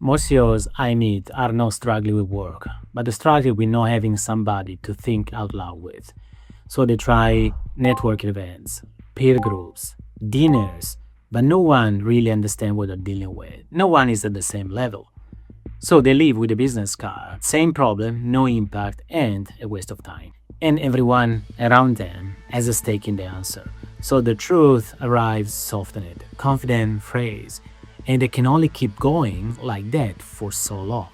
Most CEOs I meet are not struggling with work, but they're struggling with not having somebody to think out loud with. So they try networking events, peer groups, dinners, but no one really understands what they're dealing with. No one is at the same level. So they leave with a business card, same problem, no impact, and a waste of time. And everyone around them has a stake in the answer. So the truth arrives softened, confident phrase, and they can only keep going like that for so long.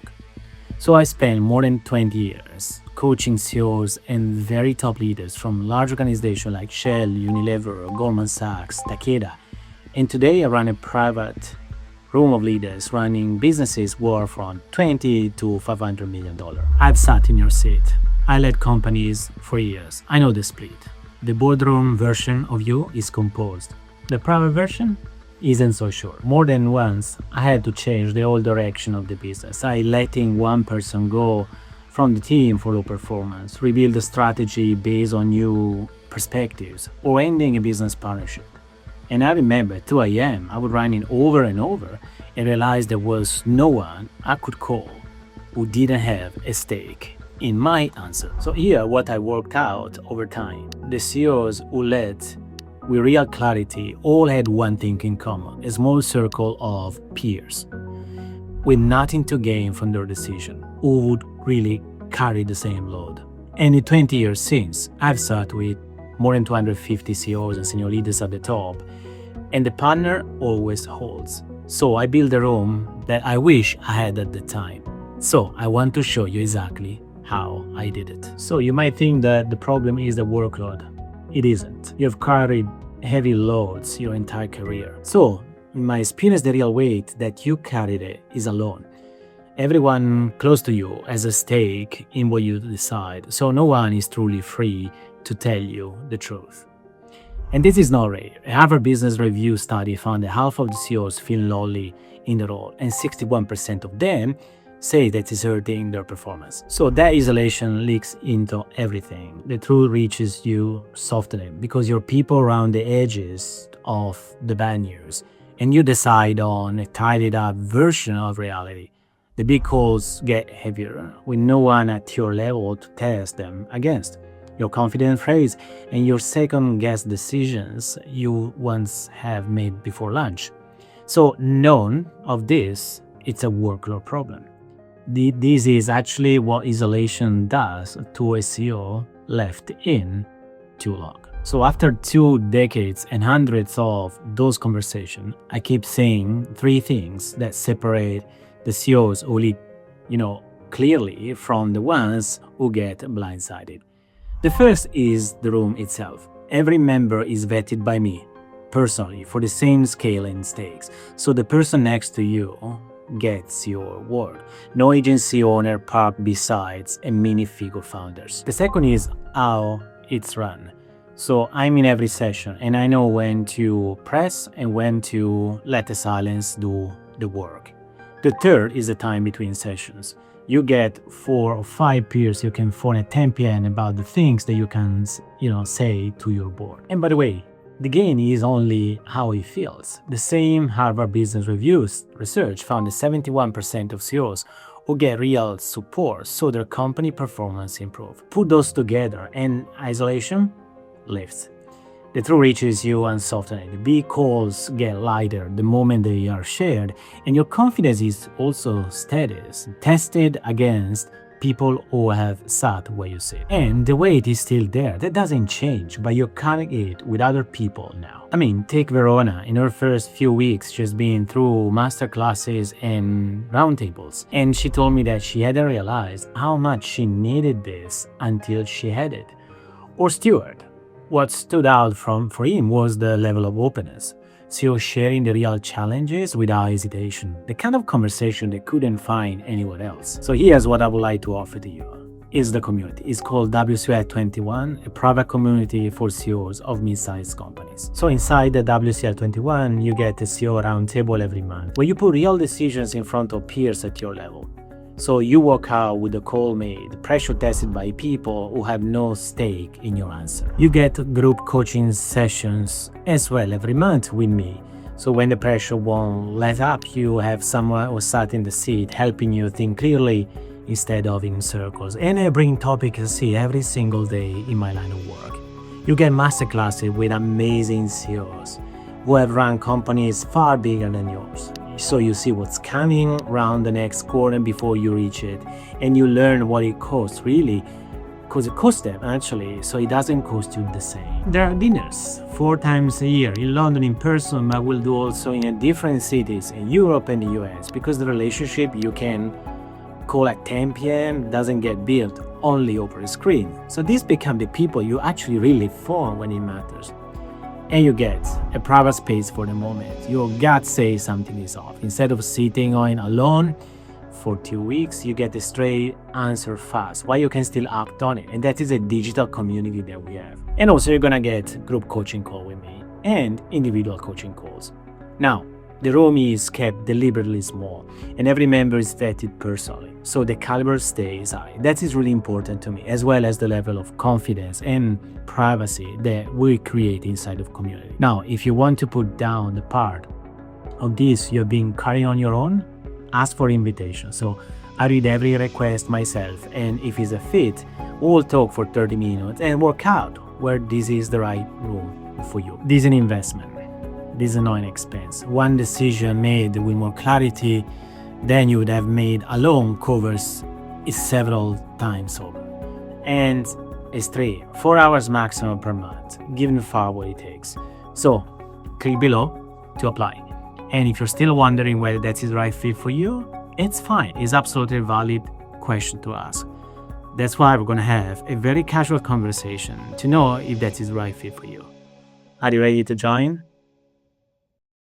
So I spent more than 20 years coaching CEOs and very top leaders from large organizations like Shell, Unilever, Goldman Sachs, Takeda. And today I run a private room of leaders running businesses worth from $20 to $500 million. I've sat in your seat. I led companies for years. I know the split. The boardroom version of you is composed. The private version isn't so sure. More than once, I had to change the whole direction of the business. I letting one person go from the team for low performance, rebuild the strategy based on new perspectives, or ending a business partnership. And I remember at 2 a.m., I would run it over and over and realize there was no one I could call who didn't have a stake in my answer. So here, what I worked out over time, the CEOs who led with real clarity all had one thing in common, a small circle of peers with nothing to gain from their decision, who would really carry the same load. And in 20 years since, I've sat with more than 250 CEOs and senior leaders at the top, and the partner always holds. So I built a room that I wish I had at the time. So I want to show you exactly how I did it. So you might think that the problem is the workload. It isn't. You've carried heavy loads your entire career. So in my experience, the real weight that you carried it is alone. Everyone close to you has a stake in what you decide, so no one is truly free to tell you the truth. And this is not rare. A Harvard Business Review study found that half of the CEOs feel lonely in the role, and 61% of them say that it's hurting their performance. So that isolation leaks into everything. The truth reaches you softly because you're people around the edges of the bad news, and you decide on a tidied up version of reality. The big calls get heavier with no one at your level to test them against. Your confident phrase and your second-guess decisions you once have made before lunch. So none of this, it's a workload problem. This is actually what isolation does to a CEO left in too long. So after 2 decades and hundreds of those conversations, I keep saying 3 things that separate the CEOs who lead, clearly from the ones who get blindsided. The first is the room itself. Every member is vetted by me, personally, for the same scale and stakes. So the person next to you gets your word. No agency owner parked besides a mini-figure founders. The second is how it's run. So I'm in every session and I know when to press and when to let the silence do the work. The third is the time between sessions. You get 4 or 5 peers you can phone at 10 p.m. about the things that you can, say to your board. And by the way, the gain is only how it feels. The same Harvard Business Review's research found that 71% of CEOs who get real support so their company performance improve. Put those together and isolation lifts. The truth reaches you unsoftened. The big calls get lighter the moment they are shared, and your confidence is also steady, tested against people who have sat where you sit. And the weight is still there. That doesn't change, but you're carrying it with other people now. Take Verona. In her first few weeks, she's been through master classes and roundtables, and she told me that she hadn't realized how much she needed this until she had it. Or Stuart. What stood out for him was the level of openness. CEOs sharing the real challenges without hesitation, the kind of conversation they couldn't find anywhere else. So here's what I would like to offer to you. Is the community. It's called WCL21, a private community for CEOs of mid-sized companies. So inside the WCL21, you get a CEO roundtable every month, where you put real decisions in front of peers at your level. So you walk out with a call made, pressure tested by people who have no stake in your answer. You get group coaching sessions as well every month with me, So when the pressure won't let up, you have someone who sat in the seat helping you think clearly instead of in circles. And I bring topics I see every single day in my line of work. You get masterclasses with amazing CEOs who have run companies far bigger than yours. So you see what's coming around the next corner before you reach it, and you learn what it costs really, because it costs them actually, so it doesn't cost you the same. There are dinners 4 times a year in London in person, but we'll do also in different cities in Europe and the US, because the relationship you can call at 10 p.m. doesn't get built only over a screen. So these become the people you actually really form when it matters. And you get a private space for the moment. Your gut says something is off. Instead of sitting on alone for 2 weeks, you get a straight answer fast, while you can still act on it. And that is a digital community that we have. And also you're gonna get group coaching call with me and individual coaching calls. Now, the room is kept deliberately small, and every member is vetted personally, so the caliber stays high. That is really important to me, as well as the level of confidence and privacy that we create inside of community. Now, if you want to put down the part of this you've been carrying on your own, ask for invitation. So I read every request myself, and if it's a fit, we'll talk for 30 minutes and work out where this is the right room for you. This is an investment. This is not an expense. One decision made with more clarity than you would have made alone covers it several times over. And it's 4 hours maximum per month, given far what it takes. So click below to apply. And if you're still wondering whether that is the right fit for you, it's fine. It's absolutely a valid question to ask. That's why we're going to have a very casual conversation to know if that is the right fit for you. Are you ready to join?